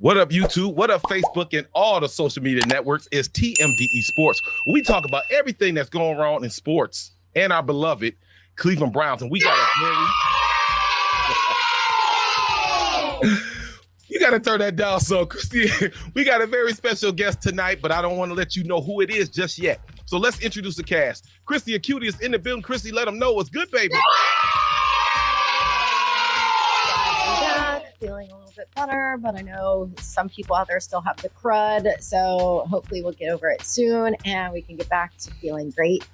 What up, YouTube? What up, Facebook, and all the social media networks? It's TMDE Sports. We talk about everything that's going on in sports and our beloved Cleveland Browns. And we got a very... You got to turn that down, so Christy, we got a very special guest tonight, but I don't want to let you know who it is just yet. So let's introduce the cast. Christy Acuity is in the building. Christy, let them know what's good, baby. Feeling a little bit better, but I know some people out there still have the crud, so hopefully we'll get over it soon and we can get back to feeling great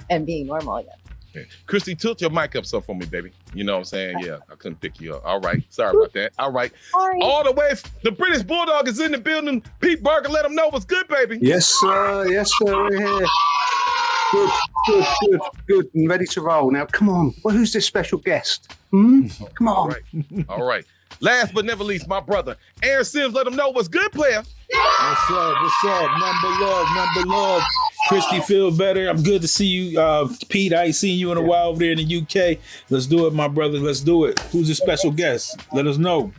and being normal again. Okay. Christy, tilt your mic up some for me, baby. You know what I'm saying? Yeah, I couldn't pick you up. All right. Sorry about that. All right. Sorry. All the way, the British Bulldog is in the building. Pete Barker, let them know what's good, baby. Yes, sir. Yes, sir. We're here. Good. And ready to roll. Now, come on. Well, who's this special guest? Come on. All right. Last but never least, my brother, Aaron Sims, let them know what's good, player. What's up? Number love. Christy, feel better. I'm good to see you. Pete, I ain't seen you in a while over there in the UK. Let's do it, my brother. Let's do it. Who's the special guest? Let us know.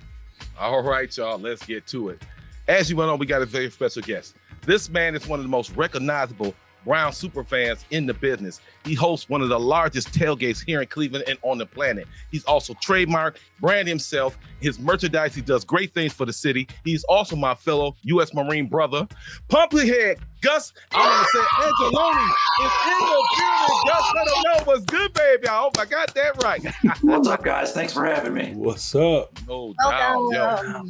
All right, y'all. Let's get to it. As you went on, we got a very special guest. This man is one of the most recognizable Brown super fans in the business. He hosts one of the largest tailgates here in Cleveland and on the planet. He's also trademarked, brand himself, his merchandise. He does great things for the city. He's also my fellow U.S. Marine brother. Pumpkinhead Gus, I want to say Angleone is in the building. Gus, let him know what's good, baby. I hope I got that right. What's up, guys? Thanks for having me. What's up? No doubt, yo.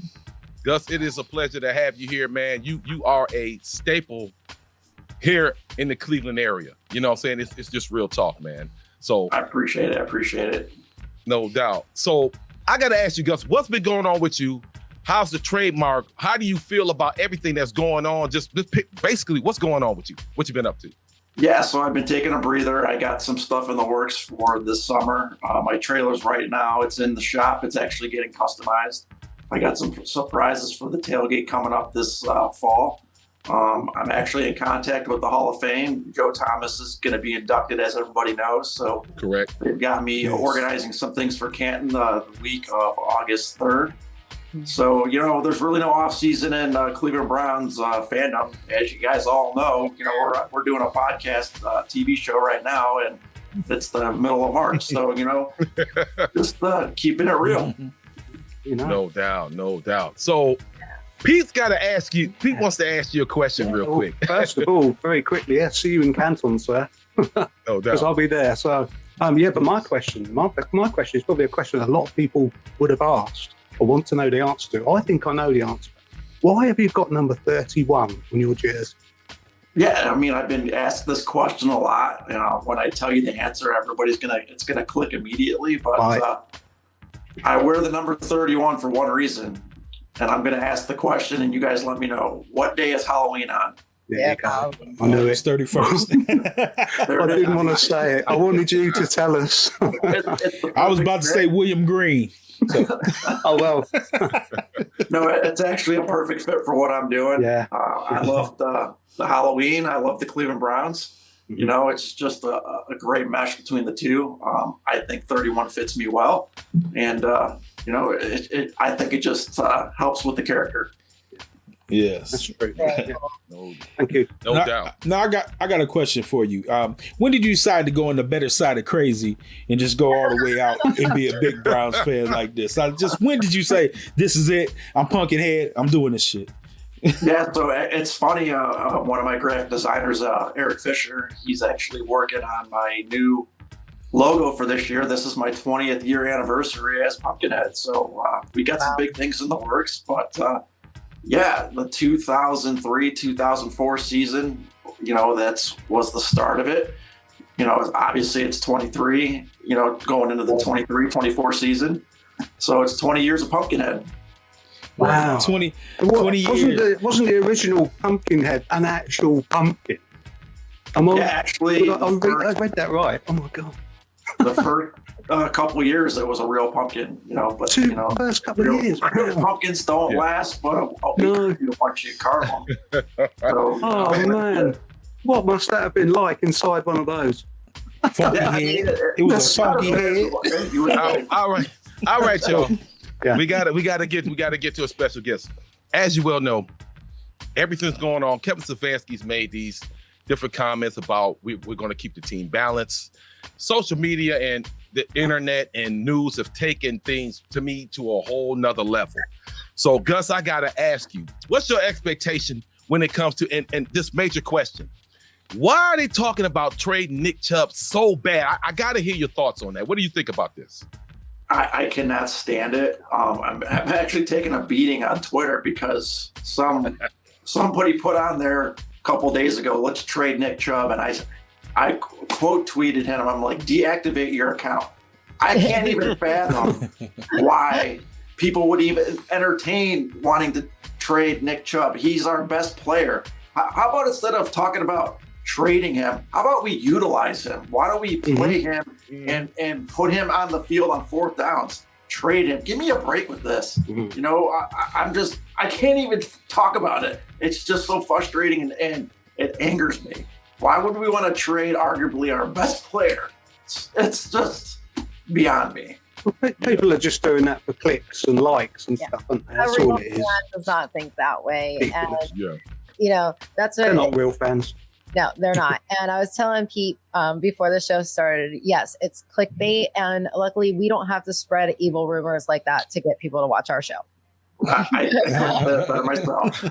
Gus, it is a pleasure to have you here, man. You are a staple here in the Cleveland area. You know what I'm saying? It's just real talk, man. So I appreciate it. No doubt. So I got to ask you, Gus, what's been going on with you? How's the trademark? How do you feel about everything that's going on? Just basically, what's going on with you? What you been up to? Yeah, so I've been taking a breather. I got some stuff in the works for this summer. My trailer's right now. It's in the shop. It's actually getting customized. I got some surprises for the tailgate coming up this fall. I'm actually in contact with the Hall of Fame. Joe Thomas is going to be inducted, as everybody knows. So correct. They've got me organizing some things for Canton the week of August 3rd. So, you know, there's really no off season in Cleveland Browns fandom. As you guys all know, you know, we're doing a podcast TV show right now, and it's the middle of March. So, you know, just keeping it real. You know? No doubt. So Pete's got to ask you. Pete wants to ask you a question real quick. First of all, very quickly, see you in Canton, sir. No doubt. Because I'll be there. So, but my question is probably a question a lot of people would have asked or want to know the answer to. I think I know the answer. Why have you got number 31 on your jersey? Yeah, I mean, I've been asked this question a lot. You know, when I tell you the answer, it's gonna click immediately. But I wear the number 31 for one reason. And I'm going to ask the question, and you guys let me know, what day is Halloween on? Yeah, I knew it's 31st. I didn't want to say it. I wanted you to tell us. I was about to say William Green. So. Oh, well. No, it's actually a perfect fit for what I'm doing. Yeah. I love the Halloween. I love the Cleveland Browns. You know, it's just a great mesh between the two. I think 31 fits me well. And, you know, I think it just helps with the character. Yes. That's true. Thank you. No doubt. Now I got a question for you. When did you decide to go on the better side of crazy and just go all the way out and be a big Browns fan like this? When did you say, this is it? I'm Pumpkinhead. I'm doing this shit. Yeah, so it's funny. One of my graphic designers, Eric Fisher, he's actually working on my new logo for this year. This is my 20th year anniversary as Pumpkinhead. So we got some big things in the works. But yeah, the 2003-2004 season, you know, was the start of it. You know, obviously it's 23, you know, going into the 23-24 season. So it's 20 years of Pumpkinhead. Wow. 20 years. Wasn't the original Pumpkinhead an actual pumpkin? Actually. I read that right. Oh, my God. The first couple of years, it was a real pumpkin, you know. But, first couple of years. Real pumpkins don't last, but once you carve them. So, man. What must that have been like inside one of those? Funky head. It was a funky head. All right, y'all. Yeah. We gotta get to a special guest. as you well know, everything's going on. Kevin Stefanski's made these different comments about we're going to keep the team balanced. Social media and the internet and news have taken things to me to a whole nother level. So Gus, I got to ask you, what's your expectation when it comes to, and this major question, why are they talking about trading Nick Chubb so bad? I got to hear your thoughts on that. What do you think about this? I cannot stand it. I'm actually taking a beating on Twitter because somebody put on there a couple days ago, let's trade Nick Chubb. And I quote tweeted him. I'm like, deactivate your account. I can't even fathom why people would even entertain wanting to trade Nick Chubb. He's our best player. How about instead of talking about trading him, how about we utilize him? Why don't we play him and put him on the field on 4th downs? Trade him. Give me a break with this. You know, I can't even talk about it. It's just so frustrating and it angers me. Why would we want to trade arguably our best player? It's just beyond me. People are just doing that for clicks and likes and stuff, aren't they? That's all it is. Does not think that way. And, Yeah. you know, that's what They're not real fans. No, they're not. And I was telling Pete before the show started, yes, it's clickbait. And luckily, we don't have to spread evil rumors like that to get people to watch our show. I thought that myself.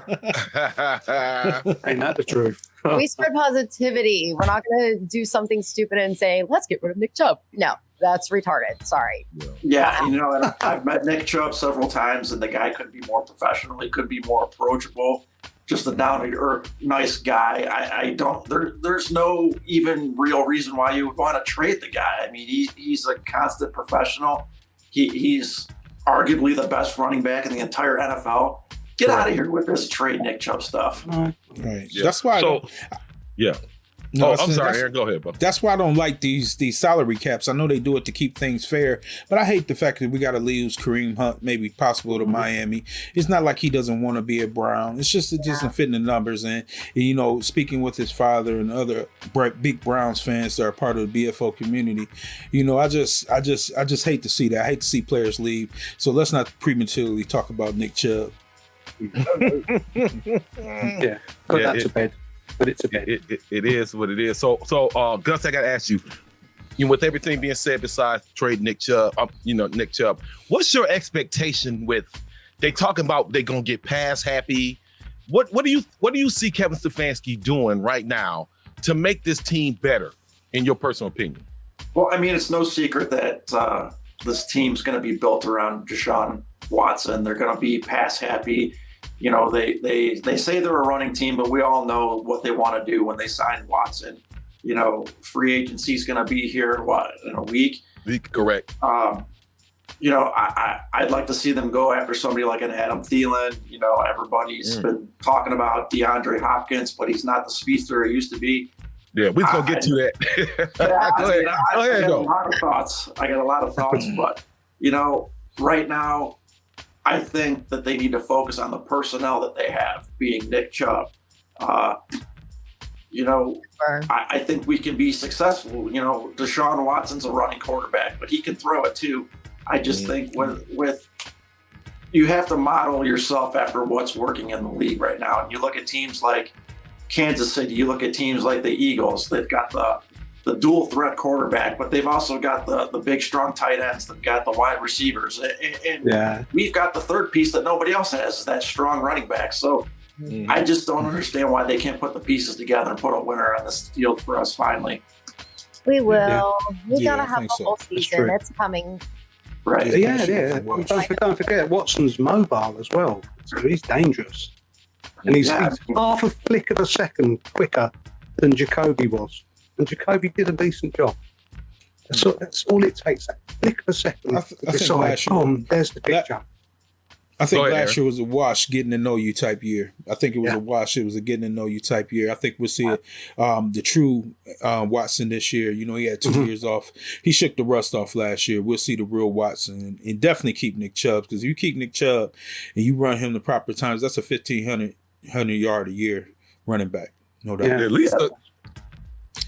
Ain't that the truth? We spread positivity. We're not going to do something stupid and say, let's get rid of Nick Chubb. No, that's retarded. Sorry. Yeah, you know, and I've met Nick Chubb several times, and the guy could be more professional. He could be more approachable. Just a down-to-earth, nice guy. I don't. There's no even real reason why you would want to trade the guy. I mean, he's a constant professional. He's arguably the best running back in the entire NFL. Get out of here with this trade Nick Chubb stuff. Right. Yeah. That's why. Yeah. No, I'm sorry, Aaron. Go ahead, bro. That's why I don't like these salary caps. I know they do it to keep things fair, but I hate the fact that we got to lose Kareem Hunt, maybe possible to Miami. It's not like he doesn't want to be a Brown. It's just it doesn't fit in the numbers. And you know, speaking with his father and other big Browns fans that are part of the BFO community, you know, I just hate to see that. I hate to see players leave. So let's not prematurely talk about Nick Chubb. Yeah, put that to bed. But it's okay. It is what it is. So Gus, I got to ask you, with everything being said besides trade Nick Chubb, Nick Chubb, what's your expectation with? They talking about they gonna get pass happy. What do you see Kevin Stefanski doing right now to make this team better, in your personal opinion? Well, I mean, it's no secret that this team's going to be built around Deshaun Watson. They're going to be pass happy. You know, they say they're a running team, but we all know what they want to do when they sign Watson. You know, free agency is going to be here in a week. Correct. You know, I'd like to see them go after somebody like an Adam Thielen. You know, everybody's been talking about DeAndre Hopkins, but he's not the speedster he used to be. Yeah, we're going to get to that. I got a lot of thoughts, but, you know, right now, I think that they need to focus on the personnel that they have, being Nick Chubb. You know, I think we can be successful. You know, Deshaun Watson's a running quarterback, but he can throw it too. I just think with you have to model yourself after what's working in the league right now. And you look at teams like Kansas City, you look at teams like the Eagles, they've got the dual threat quarterback, but they've also got the big, strong tight ends. They've got the wide receivers. And we've got the third piece that nobody else has, is that strong running back. So I just don't understand why they can't put the pieces together and put a winner on this field for us finally. We will. We got to I have think a so. whole season. It's coming. Right. Yeah. Don't forget, Watson's mobile as well. So he's dangerous. And he's half a flick of a second quicker than Jacoby was. And Jacoby did a decent job. That's all it takes, that flick of a second. I think last year, there's the picture. I think last year was a wash, getting to know you type year. I think it was a wash. It was a getting to know you type year. I think we'll see the true Watson this year. You know, he had 2 years off. He shook the rust off last year. We'll see the real Watson, and definitely keep Nick Chubb, because if you keep Nick Chubb and you run him the proper times, that's a 1,500 yard a year running back. No doubt. Yeah,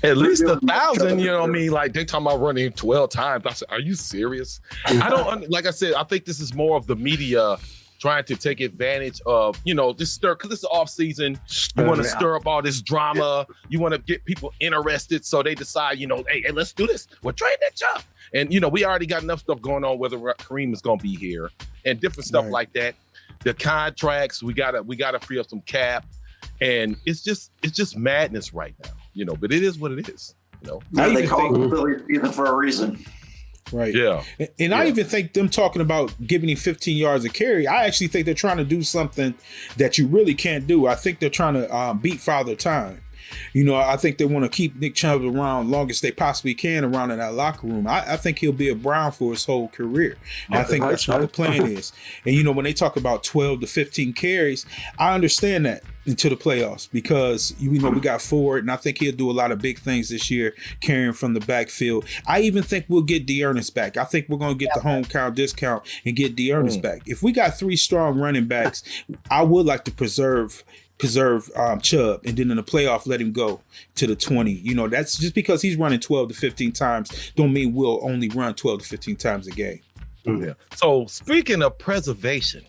at least 1,000, you know what I mean? Like, they talking about running 12 times. I said, are you serious? I don't, like I said, I think this is more of the media trying to take advantage of, just stir, because it's off season. You want to stir up all this drama. You want to get people interested. So they decide, hey, let's do this. We'll trade that job. And, we already got enough stuff going on, whether Kareem is going to be here and different stuff like that. The contracts, we gotta free up some cap. And it's just madness right now, but it is what it is, Yeah, they call him Billy even for a reason. Right. Yeah. And I even think them talking about giving him 15 yards a carry, I actually think they're trying to do something that you really can't do. I think they're trying to beat Father Time. I think they want to keep Nick Chubb around long as they possibly can around in that locker room. I think he'll be a Brown for his whole career. And I think that's what the plan is. And, when they talk about 12 to 15 carries, I understand that into the playoffs because, we got Ford, and I think he'll do a lot of big things this year, carrying from the backfield. I even think we'll get Dearness back. I think we're going to get the home count discount and get Dearness back. If we got 3 strong running backs, I would like to preserve Chubb, and then in the playoff let him go to the 20. That's just because he's running 12 to 15 times don't mean we'll only run 12 to 15 times a game. Yeah. So speaking of preservation,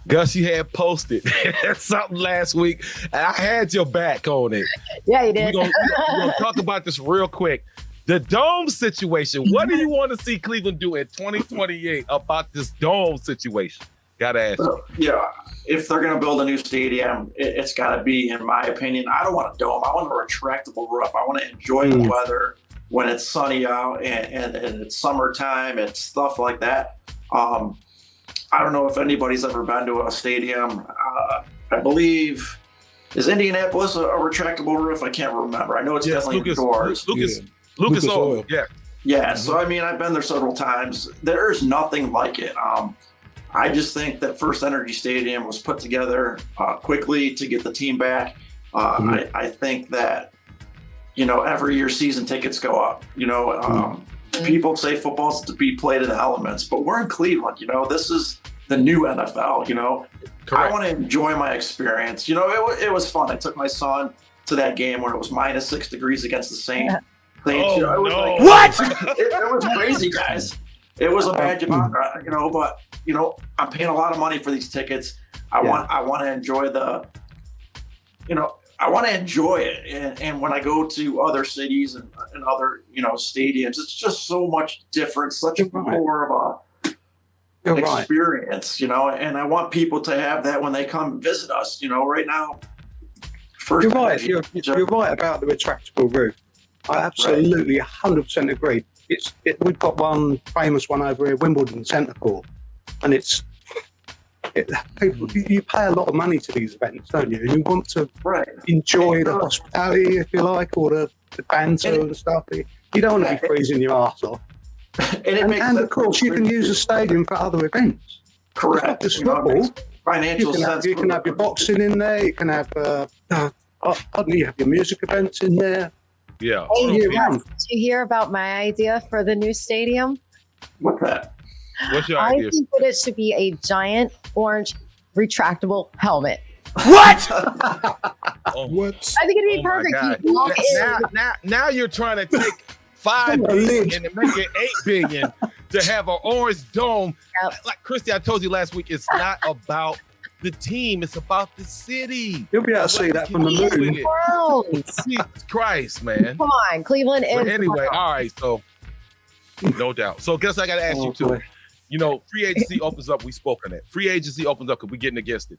Gus, you had posted something last week, and I had your back on it. Yeah, you did. We're gonna talk about this real quick. The dome situation. What do you want to see Cleveland do in 2028 about this dome situation? Gotta ask you. Yeah, if they're going to build a new stadium, it's got to be, in my opinion, I don't want a dome. I want a retractable roof. I want to enjoy the weather when it's sunny out and it's summertime and stuff like that. I don't know if anybody's ever been to a stadium. I believe, is Indianapolis a retractable roof? I can't remember. I know it's definitely indoors. Lucas Oil. Yeah. Yeah. So, I mean, I've been there several times. There's nothing like it. I just think that First Energy Stadium was put together quickly to get the team back. I think that, every year season tickets go up. People say football's to be played in the elements, but we're in Cleveland. This is the new NFL. Correct. I want to enjoy my experience. It was fun. I took my son to that game when it was -6 degrees against the Saints. Oh, it was no. what? It was crazy, guys. It was a bad job, but I'm paying a lot of money for these tickets. I want to enjoy I want to enjoy it. And when I go to other cities and other, stadiums, it's just so much different, such more of an experience, and I want people to have that when they come visit us, right now. You're right. You're right about the retractable roof. I absolutely 100% agree. We've got one famous one over here, Wimbledon Centre Court, and people, you pay a lot of money to these events, don't you? You want to enjoy the hospitality, if you like, or the banter and stuff. You don't want to be freezing your arse off. And of course, you can use the stadium for other events. Correct. Not just football. Financial sense. You can have your boxing in there. You can have you have your music events in there. Yeah. Hey, did you hear about my idea for the new stadium? What's that? What's your idea? I think that it should be a giant orange retractable helmet. What? What? I think it'd be perfect. You walk in. Now you're trying to take $5 billion and make it $8 billion to have an orange dome. Yep. Like Christy, I told you last week, it's not about the team, it's about the city. You'll be able to see that from the moon. Jesus Christ, man. Come on, Cleveland is. But anyway, all right, so no doubt. So guess I got to ask you too. Free agency opens up. We spoke on that. Free agency opens up because we're getting against it.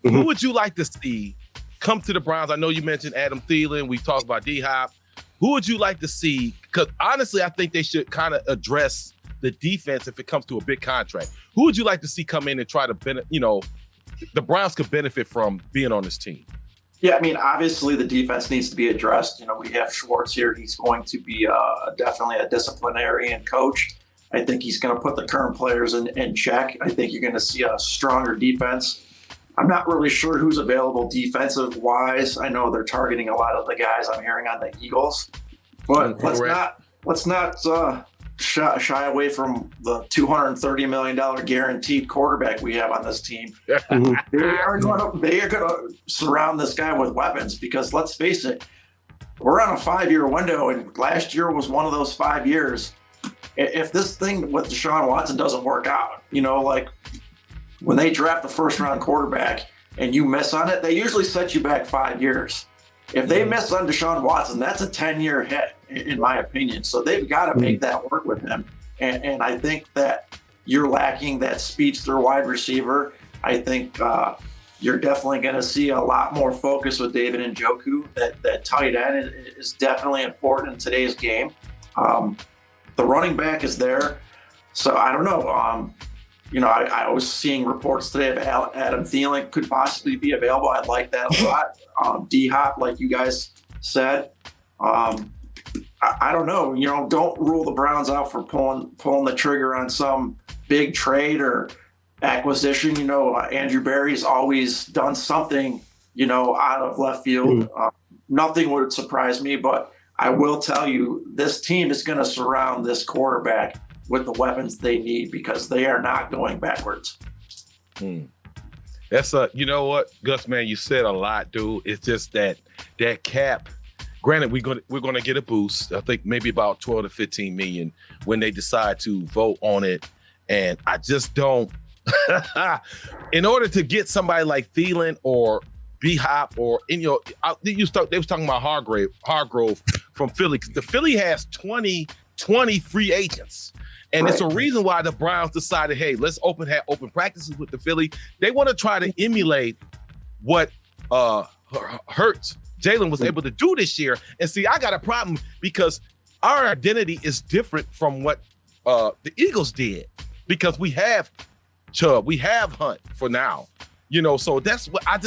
Mm-hmm. Who would you like to see come to the Browns? I know you mentioned Adam Thielen. We talked about D-Hop. Who would you like to see? Because honestly, I think they should kind of address the defense if it comes to a big contract. Who would you like to see come in and try to the Browns could benefit from being on this team? Yeah, I mean, obviously the defense needs to be addressed. We have Schwartz here. He's going to be definitely a disciplinarian coach. I think he's going to put the current players in check. I think you're going to see a stronger defense. I'm not really sure who's available defensive-wise. I know they're targeting a lot of the guys I'm hearing on the Eagles. But let's not shy away from the $230 million guaranteed quarterback we have on this team. They are going to surround this guy with weapons because let's face it, we're on a 5-year window, and last year was one of those 5 years. If this thing with Deshaun Watson doesn't work out, when they draft a first-round quarterback and you miss on it, they usually set you back 5 years. If they miss on Deshaun Watson, that's a 10-year hit, in my opinion. So they've got to make that work with him. And I think that you're lacking that speedster wide receiver. I think you're definitely going to see a lot more focus with David Njoku. That tight end is definitely important in today's game. The running back is there. So I don't know. I was seeing reports today of Adam Thielen could possibly be available. I like that a lot. D-Hop, like you guys said. I don't know. Don't rule the Browns out for pulling the trigger on some big trade or acquisition. Andrew Berry's always done something, out of left field. Nothing would surprise me, but I will tell you, this team is going to surround this quarterback with the weapons they need because they are not going backwards. That's you know what, Gus, man, you said a lot, dude. It's just that cap. Granted, we're gonna get a boost. I think maybe about 12 to 15 million when they decide to vote on it. And I just don't. In order to get somebody like Thielen or B-Hop or they was talking about Hargrove from Philly. The Philly has 20 free agents. And it's a reason why the Browns decided, hey, let's open practices with the Philly. They want to try to emulate what Hurts, Jalen was able to do this year. And see, I got a problem because our identity is different from what the Eagles did because we have Chubb, we have Hunt for now. So that's what I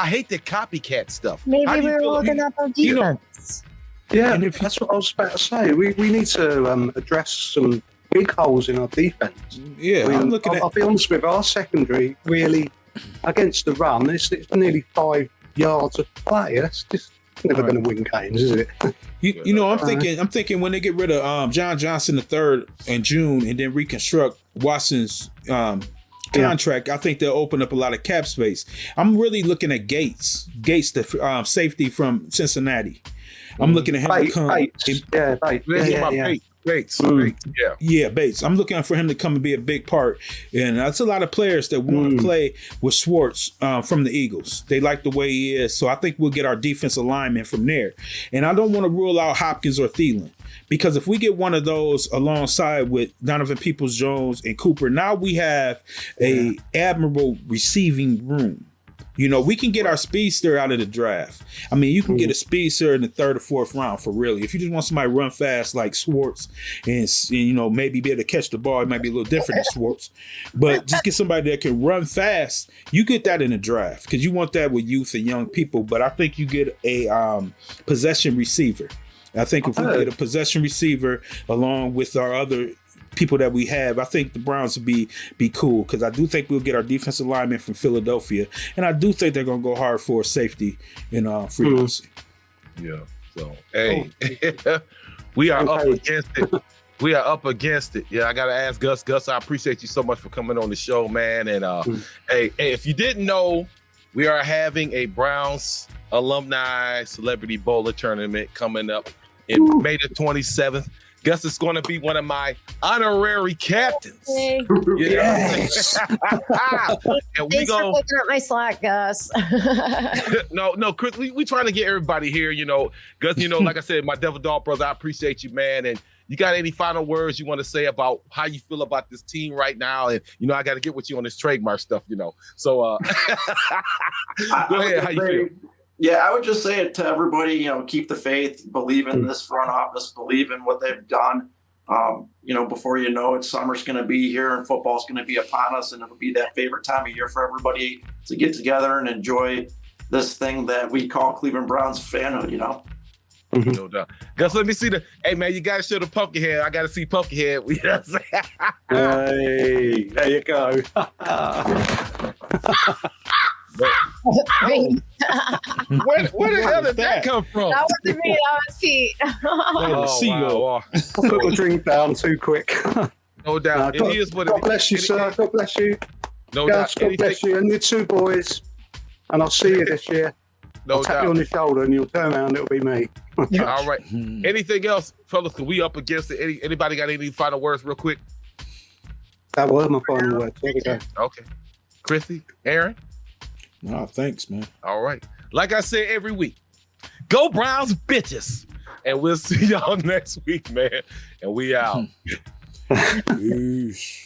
hate the copycat stuff. Maybe we're looking up our defense. Yeah, that's what I was about to say. We need to address some big holes in our defense. Yeah, I'll be honest with our secondary, really, against the run, it's nearly 5 yards of play. That's just never going to win games, is it? I'm thinking when they get rid of John Johnson III in June and then reconstruct Watson's contract, I think they'll open up a lot of cap space. I'm really looking at Gates, the safety from Cincinnati. I'm looking at him to come. Bates. Bates. I'm looking for him to come and be a big part. And that's a lot of players that want to play with Schwartz from the Eagles. They like the way he is. So I think we'll get our defensive lineman from there. And I don't want to rule out Hopkins or Thielen. Because if we get one of those alongside with Donovan Peoples-Jones and Cooper, now we have a admirable receiving room. We can get our speedster out of the draft. I mean, you can get a speedster in the 3rd or 4th round for really. If you just want somebody to run fast like Schwartz and maybe be able to catch the ball, it might be a little different than Schwartz. But just get somebody that can run fast. You get that in the draft because you want that with youth and young people. But I think you get a possession receiver. I think if we get a possession receiver along with our other people that we have, I think the Browns will be cool because I do think we'll get our defensive lineman from Philadelphia, and I do think they're going to go hard for safety in free agency. Yeah. So, hey, we are up against it. We are up against it. Yeah, I got to ask Gus. Gus, I appreciate you so much for coming on the show, man. And hey, if you didn't know, we are having a Browns alumni celebrity bowler tournament coming up in May the 27th. Gus is going to be one of my honorary captains. Hey. Yes. And Thanks for picking up my slack, Gus. No, Chris, we trying to get everybody here, Gus, like I said, my Devil Dog brother, I appreciate you, man. And you got any final words you want to say about how you feel about this team right now? And, I got to get with you on this trademark stuff, So go ahead. How you feel? Yeah, I would just say it to everybody, keep the faith, believe in this front office, believe in what they've done. Before you know it, summer's going to be here and football's going to be upon us, and it'll be that favorite time of year for everybody to get together and enjoy this thing that we call Cleveland Browns fanhood, No doubt. Gus, let me see hey man, you got to show the pumpkin head. I got to see pumpkin head. Hey, there you go. Where the hell did that come from? That wasn't me. That was Pete. Wow. Put the drink down too quick. No doubt. It is what God bless you, sir. God bless you. No doubt. God bless you. And you 2 boys. And I'll see you this year. I'll tap you on the shoulder and you'll turn around. It'll be me. All right. Anything else, fellas? Cause we up against it. Anybody got any final words real quick? That was my final words. There we go. Okay. Chrissy, Aaron. No, thanks, man. All right. Like I say every week, go Browns, bitches. And we'll see y'all next week, man. And we out. Peace.